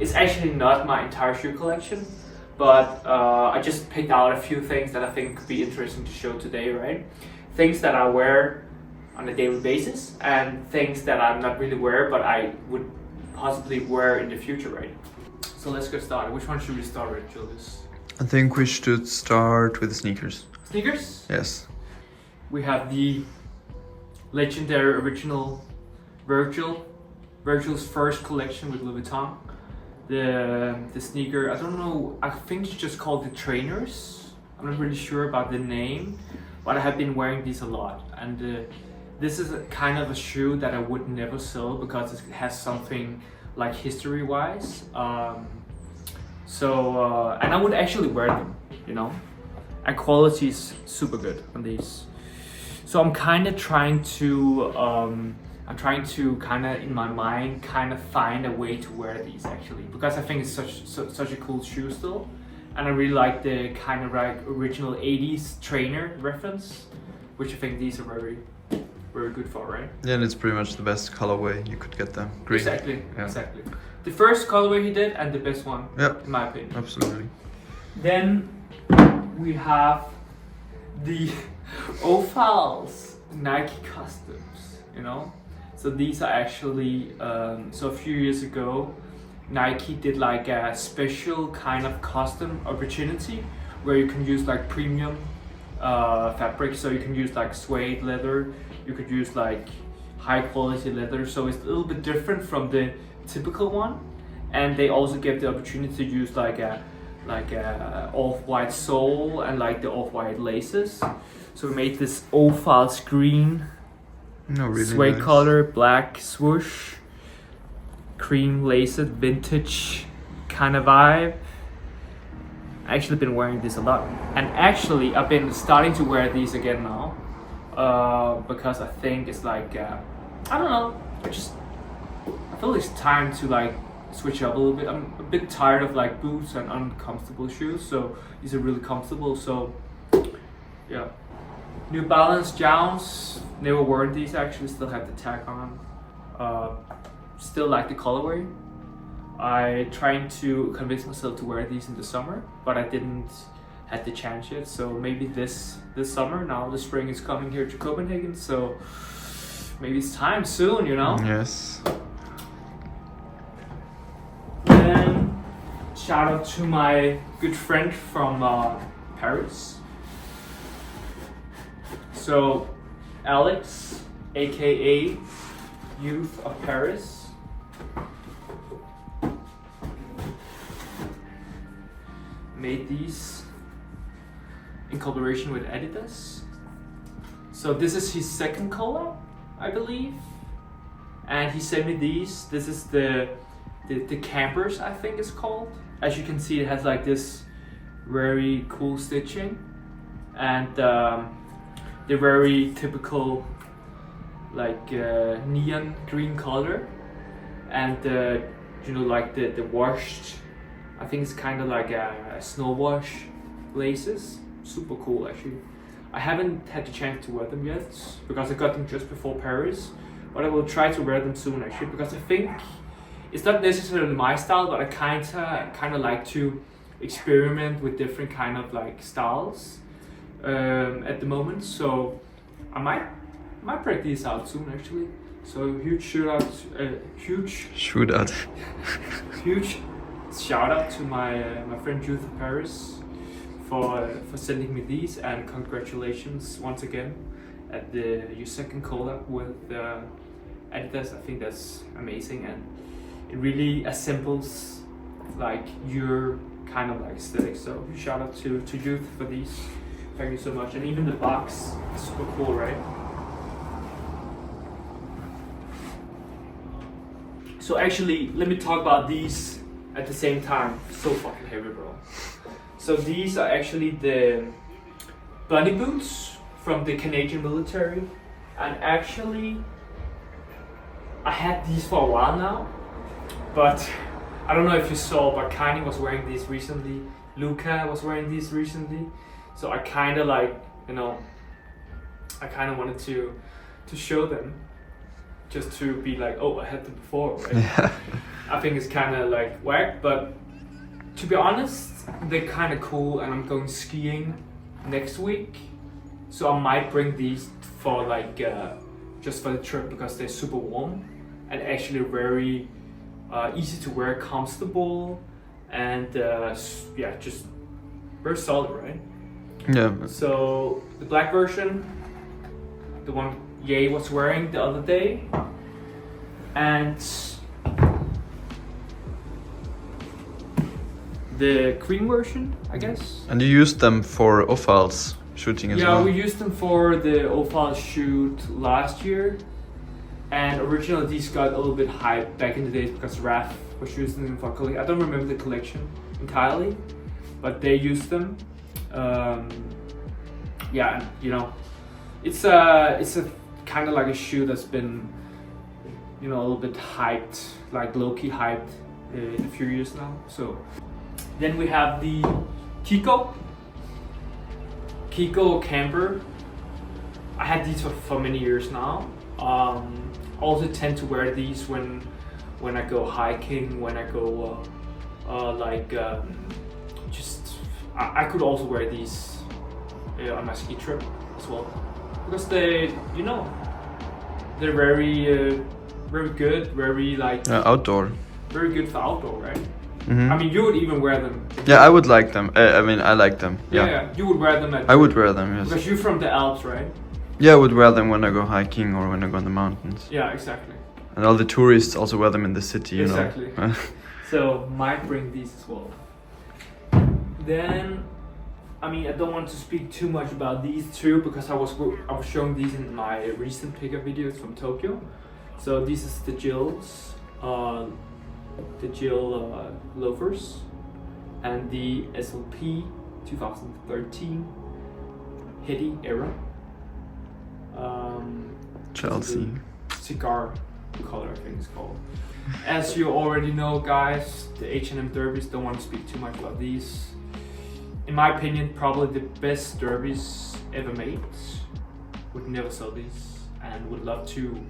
It's actually not my entire shoe collection, but I just picked out a few things that I think could be interesting to show today, right? Things that I wear on a daily basis and things that I'm not really wear, but I would possibly wear in the future, right? So let's get started. Which one should we start with, Julius? I think we should start with the sneakers. Sneakers? Yes. We have the legendary original Virgil's first collection with Louis Vuitton. The sneaker, I don't know, I think it's just called the trainers. I'm not really sure about the name, but I have been wearing these a lot. And this is a kind of a shoe that I would never sell because it has something like history-wise. And I would actually wear them, you know? And quality is super good on these. So I'm kind of trying to kind of in my mind kind of find a way to wear these actually, because I think it's such a cool shoe still, and I really like the kind of like original 80s trainer reference, which I think these are very good for, right? Yeah, and it's pretty much the best colorway you could get them. Green. Exactly, yeah. Exactly. The first colorway he did and the best one, yeah, in my opinion. Absolutely. Then we have the Ophal's Nike customs, you know. So these are actually, so a few years ago, Nike did like a special kind of custom opportunity where you can use like premium fabric. So you can use like suede leather, you could use like high quality leather. So it's a little bit different from the typical one. And they also give the opportunity to use like a off-white sole and like the off-white laces. So we made this Ophal's green. No, really suede nice. color, black swoosh, cream laced, vintage kind of vibe. I actually been wearing this a lot, and actually I've been starting to wear these again now, because I think it's like I don't know. I feel it's time to like switch up a little bit. I'm a bit tired of like boots and uncomfortable shoes, so these are really comfortable. So yeah. New Balance Jounce, never worn these actually, still have the tag on. Still like the colorway. I trying to convince myself to wear these in the summer, but I didn't have the chance yet. So maybe this summer, now the spring is coming here to Copenhagen, so maybe it's time soon, you know? Yes. Then shout out to my good friend from Paris. So, Alex, aka Youth of Paris, made these in collaboration with Adidas. So this is his second collab, I believe, and he sent me these. This is the campers, I think it's called. As you can see, it has like this very cool stitching, and the very typical like neon green color, and you know, like the washed, I think it's kind of like a snow wash laces. Super cool actually. I haven't had the chance to wear them yet because I got them just before Paris, but I will try to wear them soon actually, because I think it's not necessarily my style, but I kind of like to experiment with different kind of like styles at the moment, so I might break these out soon actually. So huge shout out to my friend Youth of Paris for sending me these, and congratulations once again at your second collab with Adidas. I think that's amazing, and it really assembles like your kind of like aesthetic. So shout out to Youth for these. Thank you so much. And even the box is super cool, right? So actually, let me talk about these at the same time. So fucking heavy, bro. So these are actually the bunny boots from the Canadian military. And actually, I had these for a while now, but I don't know if you saw, but Kanye was wearing these recently. Luca was wearing these recently. So I kind of like, you know, I kind of wanted to show them, just to be like, oh, I had them before, right? Yeah. I think it's kind of like whack, but to be honest, they're kind of cool, and I'm going skiing next week, so I might bring these for like just for the trip because they're super warm and actually very easy to wear, comfortable, and yeah, just very solid, right? Yeah. So the black version, the one Ye was wearing the other day, and the cream version, I guess. And you used them for Ophals shooting as well? Yeah, we used them for the Ophal shoot last year, and originally these got a little bit hyped back in the days because Raph was using them for collection. I don't remember the collection entirely, but they used them. Yeah, you know, it's a kind of like a shoe that's been, you know, a little bit hyped, like low-key hyped in a few years now. So then we have the Kiko camper. I had these for many years now. Also tend to wear these when I go hiking, when I go just I could also wear these on my ski trip as well, because they, you know, they're very good, very like outdoor. Very good for outdoor, right? Mm-hmm. I mean, you would even wear them. Yeah, I would like them. I mean, I like them. Yeah. You would wear them. I would wear them, yes. Because you're from the Alps, right? Yeah, I would wear them when I go hiking or when I go in the mountains. Yeah, exactly. And all the tourists also wear them in the city, you know. Exactly. So might bring these as well. Then, I mean, I don't want to speak too much about these two because I was showing these in my recent pickup videos from Tokyo. So this is the Jill's, loafers, and the SLP 2013 Hitty era. Chelsea. Cigar color, I think it's called. As you already know, guys, the H&M derbies, don't want to speak too much about these. In my opinion, probably the best derbies ever made. Would never sell these, and would love to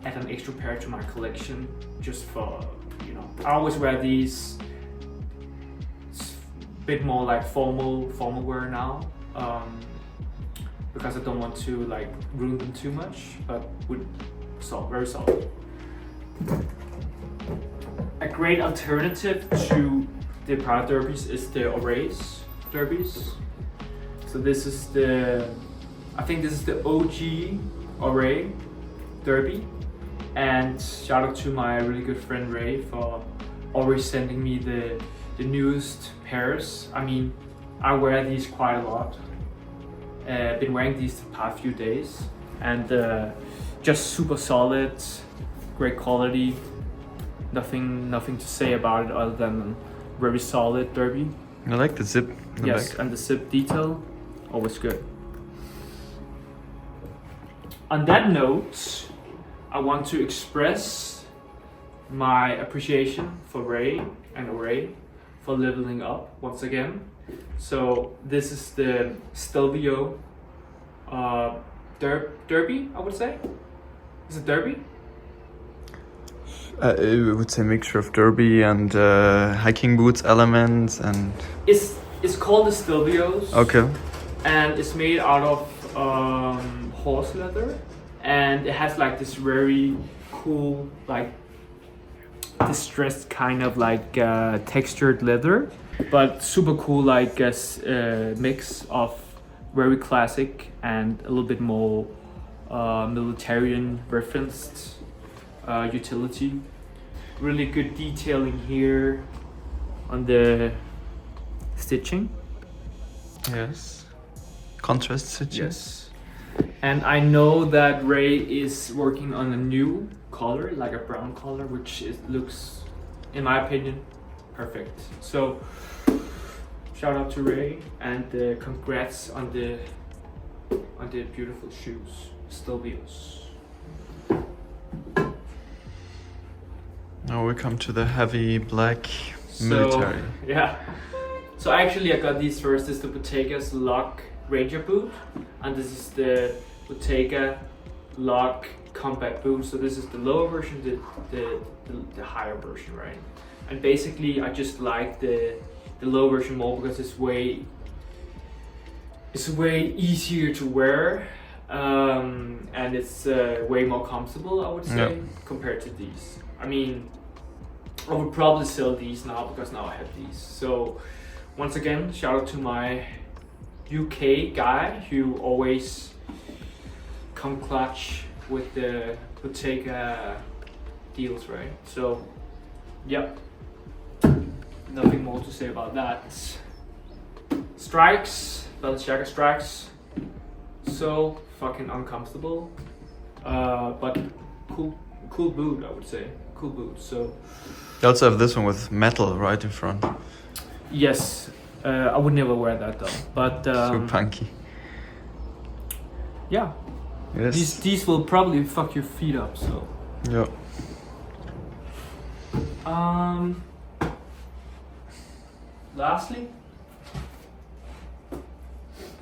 add an extra pair to my collection just for, you know, I always wear these. It's a bit more like formal wear now, because I don't want to like ruin them too much, but would very solid. A great alternative to the Prada derbies is the Orays derbies. So this is I think this is the OG Oray derby, and shout out to my really good friend Ray for always sending me the newest pairs. I mean, I wear these quite a lot. Been wearing these the past few days, and just super solid, great quality. Nothing to say about it other than very solid derby. I like the zip. Yes, back. and the zip detail, always good. On that note, I want to express my appreciation for Ray and Oray for leveling up once again. So this is the Stelvio derby, I would say. Is it derby? I would say mixture of derby and hiking boots elements and... It's called the Stelvios. Okay. And it's made out of horse leather, and it has like this very cool, like distressed kind of like textured leather, but super cool, like mix of very classic and a little bit more militarian referenced utility. Really good detailing here on the stitching. Yes. Contrast stitching. Yes. And I know that Ray is working on a new color, like a brown color, which looks, in my opinion, perfect. So shout out to Ray, and congrats on the beautiful shoes, Stelvios. Now we come to the heavy black military. Yeah. So actually I got these first. This is the Bottega's Lock Ranger boot, and this is the Bottega lug combat boot. So this is the lower version, the higher version, right? And basically I just like the low version more because it's way easier to wear, and it's way more comfortable, I would say, compared to these. I mean, I would probably sell these now because now I have these. So once again, shout out to my UK guy who always come clutch with the Bottega deals, right? So yeah, nothing more to say about that. Strikes, Balenciaga strikes, so fucking uncomfortable, but cool boot, I would say, cool boot. So You also have this one with metal right in front. yes, I would never wear that though, but So punky. yeah, Yes. these will probably fuck your feet up. So Yeah. lastly,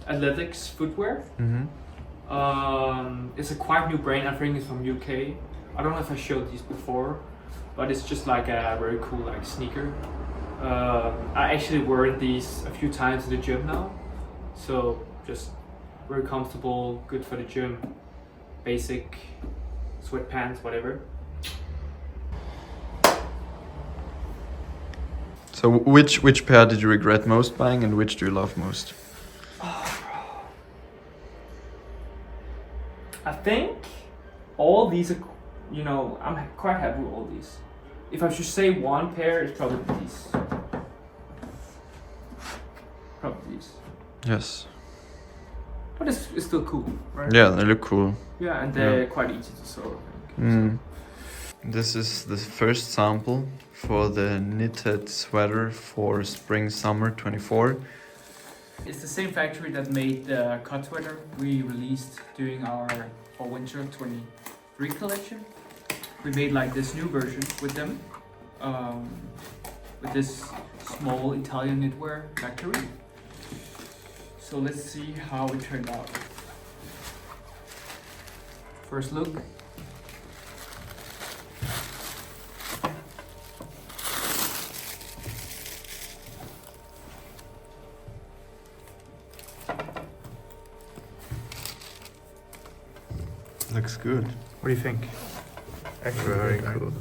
athletics footwear. It's a quite new brand. I think it's from UK. I don't know if I showed these before, but it's just like a very cool like sneaker. I actually wear these a few times in the gym now, so just very comfortable, good for the gym, basic sweatpants, whatever. So which pair did you regret most buying, and which do you love most? I think all these are, you know, I'm quite happy with all these. If I should say one pair, it's probably these. Probably these. Yes. But it's still cool, right? Yeah, they look cool. Yeah, and they're quite easy to sew, I think. Mm. This is the first sample for the knitted sweater for spring summer 24. It's the same factory that made the cut sweater we released during our fall winter 23 collection. We made like this new version with them, with this small Italian knitwear factory. So let's see how it turned out. First look. Looks good. What do you think? Very cool.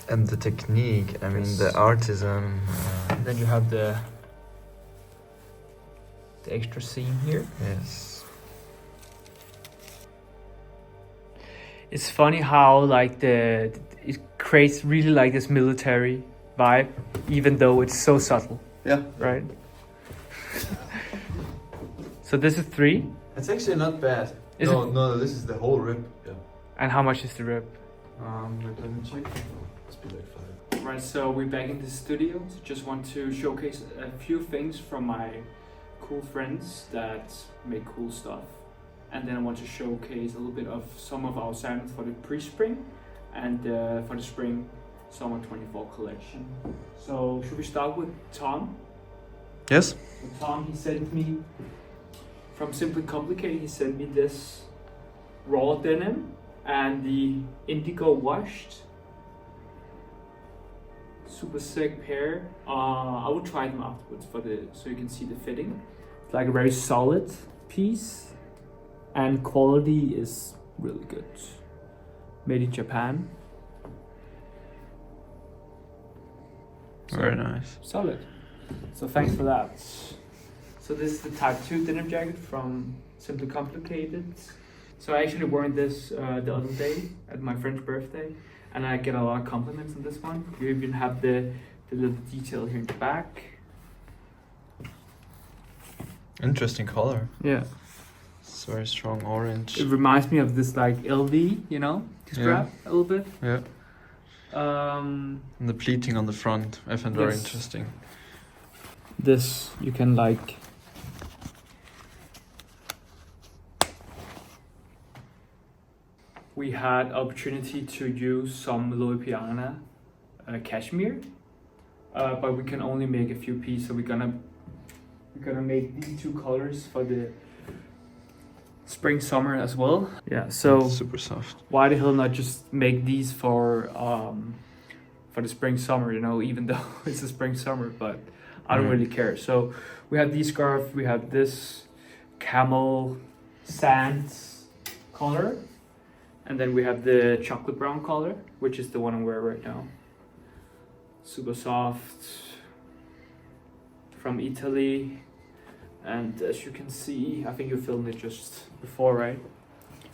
And the technique, I mean the artisan. Then you have the extra seam here. Yes. It's funny how like it creates really like this military vibe, even though it's so subtle, Yeah. right? So this is 3. It's actually not bad. Is No, this is the whole rib. Yeah. And how much is the rib? Let me check. Must be like 5. Right, so we're back in the studio. So just want to showcase a few things from my cool friends that make cool stuff. And then I want to showcase a little bit of some of our samples for the pre-spring and for the spring summer 24 collection. So should we start with Tom? Yes. So Tom, he sent me from Simply Complicated. He sent me this raw denim and the indigo washed. Super sick pair. I will try them afterwards so you can see the fitting. It's like a very solid piece, and quality is really good. Made in Japan. Very nice. Solid. So thanks for that. So this is the Type 2 denim jacket from Simply Complicated. So I actually wore this the other day at my friend's birthday, and I get a lot of compliments on this one. You even have the little detail here in the back. Interesting color. Yeah. It's very strong orange. It reminds me of this like LV, you know, strap a little bit. Yeah. And the pleating on the front, I find very Yes. interesting. This you can like. We had opportunity to use some Louisiana cashmere, but we can only make a few pieces, so we're gonna we're gonna make these two colors for the spring summer as well. Yeah, so super soft. why the hell not just make these for the spring summer, you know, even though it's the spring summer, but I don't really care. So we have these scarf, we have this camel sands color, and then we have the chocolate brown color, which is the one I'm wearing right now. Super soft, from Italy, and as you can see, I think you filmed it just before, right?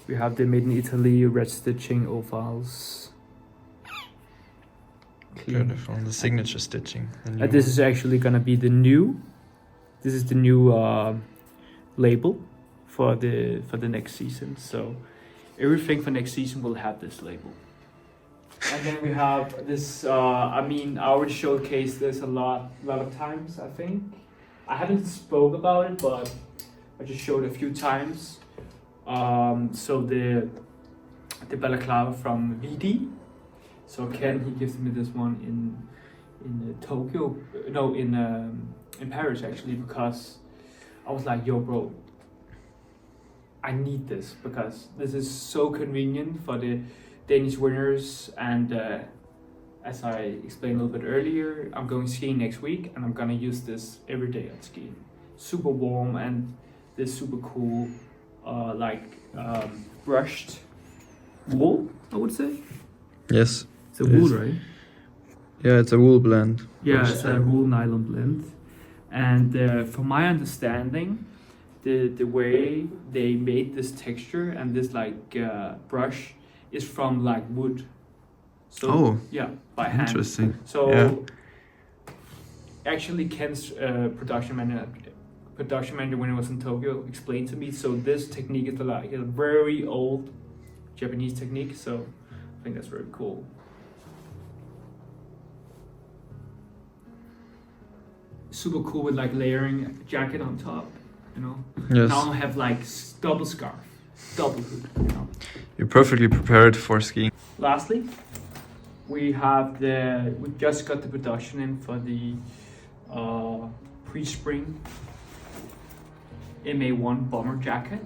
We have the made in Italy red stitching ovals. Beautiful, the signature stitching. This is actually gonna be the new. This is the new label for the next season. So everything for next season will have this label. And then we have this. I mean, I already showcased this a lot of times. I think I haven't spoke about it, but I just showed it a few times. So the balaclava from VD. So Ken, he gives me this one in Tokyo, no, in Paris actually, because I was like, yo bro, I need this because this is so convenient for the Danish winters, and as I explained a little bit earlier, I'm going skiing next week and I'm gonna use this every day on skiing. Super warm, and this super cool brushed wool, I would say. Yes. It's a wool, right? Yeah, it's a wool blend. Yeah, it's a wool nylon blend. And from my understanding, the way they made this texture and this brush is from like wood. So yeah, by hand. Interesting. So yeah. Actually, Ken's production manager when he was in Tokyo explained to me. So this technique is like a very old Japanese technique. So I think that's very cool. Super cool with like layering a jacket on top, you know. Yes. Now I have like double scarf, double hood, you know. You're perfectly prepared for skiing. Lastly, we just got the production in for the pre-spring MA1 bomber jacket,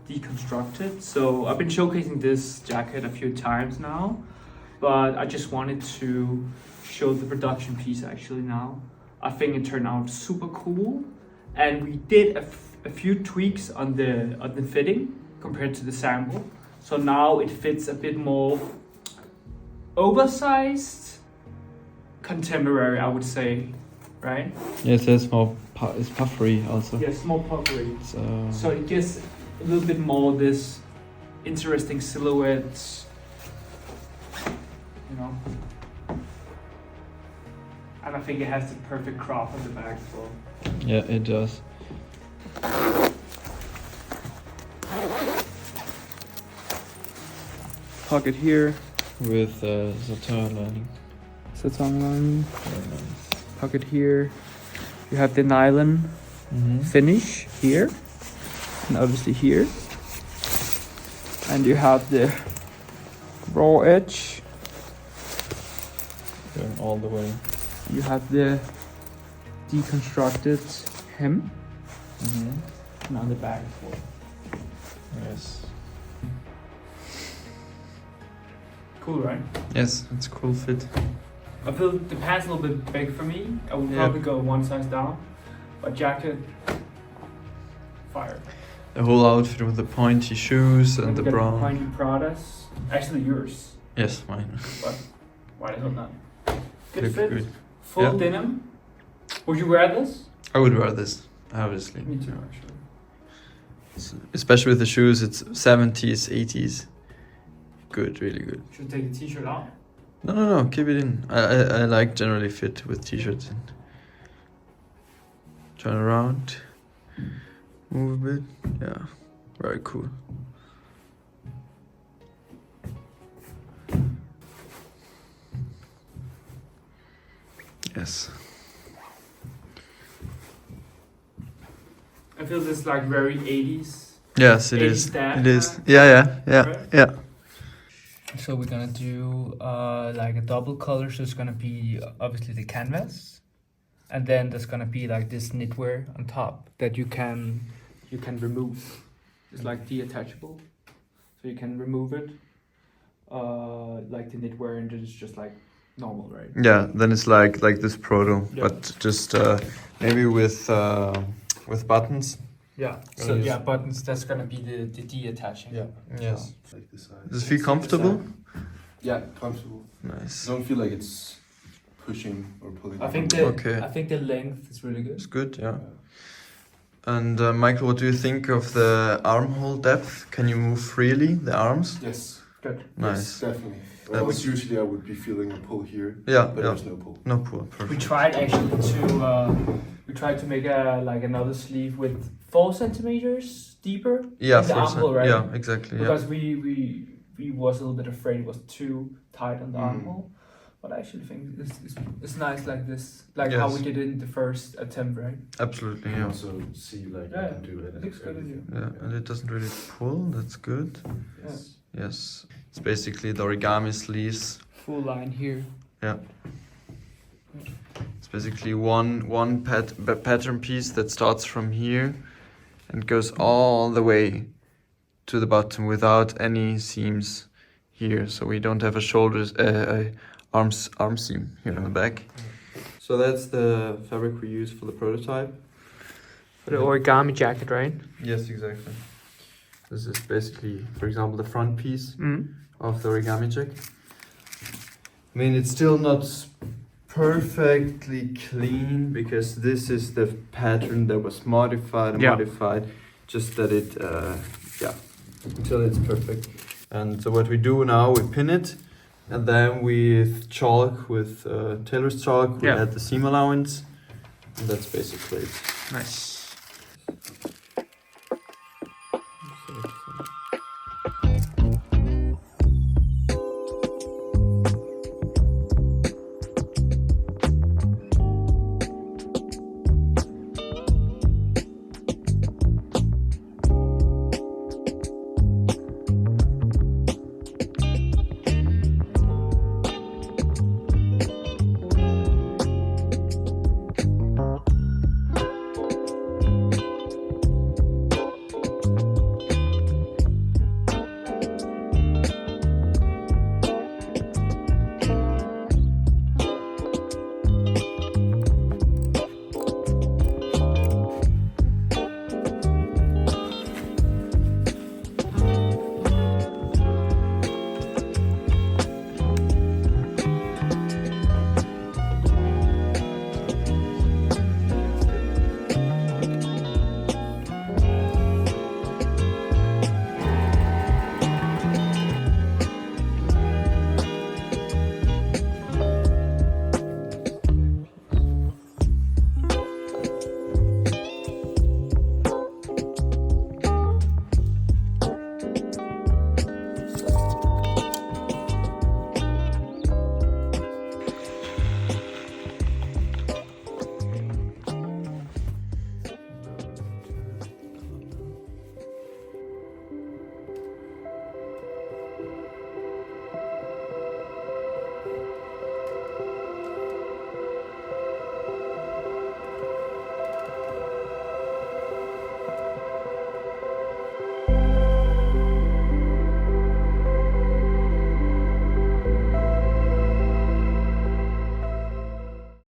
deconstructed. So I've been showcasing this jacket a few times now, but I just wanted to show the production piece actually now. I think it turned out super cool, and we did a few tweaks on the fitting compared to the sample. So now it fits a bit more oversized, contemporary, I would say, right? Yes, it's more it's puffery also. Yes, more puffery. So it gives a little bit more this interesting silhouette, you know. And I think it has the perfect crop on the back as well. Yeah, it does. Pocket here. With satin lining. Satin lining. Very nice. Pocket here. You have the nylon finish here. And obviously here. And you have the raw edge. Going all the way. You have the deconstructed hem. And on the back as well. Yes. Cool, right? Yes, it's a cool fit. I feel the pants a little bit big for me. I would probably go one size down. But jacket, fire. The whole outfit with the pointy shoes and the We got brown. Pointy Pradas. Actually yours. Yes, mine. But why the hell not? Good Look fit. good. Full Yeah. denim. Would you wear this? I would wear this, obviously. Me too, actually. Especially with the shoes, it's 70s, 80s. Good, really good. Should we take the t-shirt out? No, keep it in. I like generally fit with t-shirts. And turn around, move a bit. Yeah, very cool. Yes. I feel this like very 80s. Yes, it 80s is. dad It is. vibe. Yeah. Right? Yeah. So we're gonna do like a double color. So it's gonna be obviously the canvas, and then there's gonna be like this knitwear on top that you can remove. It's like detachable, so you can remove it, like the knitwear, and it's just like normal, right? Yeah, then it's like this proto, Yeah. but just maybe with buttons. Yeah. So yeah, buttons. That's gonna be the detaching. Yeah. Yes. Like this size. Does it feel comfortable? Yeah, comfortable. Nice. I don't feel like it's pushing or pulling. I think the length is really good. It's good, yeah. And Michael, what do you think of the armhole depth? Can you move freely the arms? Yes. Good. Nice. Yes, definitely. That's- Almost usually I would be feeling a pull here, Yeah, but yeah. there's no pull. No pull. We Perfect. tried actually to make another sleeve with 4 centimeters deeper. Yeah, in the for armhole, right? Yeah, exactly. Yeah. Because we was a little bit afraid it was too tight on the armhole, but I actually think it's nice like this, like how we Yes. did it in the first attempt, right? Absolutely, You can yeah. also see like Yeah, you can do it. it looks good on you. Yeah, and it doesn't really pull. That's good. Yes. Yes. It's basically the origami sleeves. Full line here. Yeah. It's basically one pattern piece that starts from here and goes all the way to the bottom without any seams here. So we don't have a shoulders arm seam here on the back. So that's the fabric we use for the prototype. The origami jacket, right? Yes, exactly. This is basically, for example, the front piece Mm. of the origami jacket. I mean, it's still not perfectly clean because this is the pattern that was modified and Yeah. modified, just that it, until it's perfect. And so what we do now, we pin it, and then with chalk, with tailor's chalk, we Yeah. add the seam allowance, and that's basically it. Nice.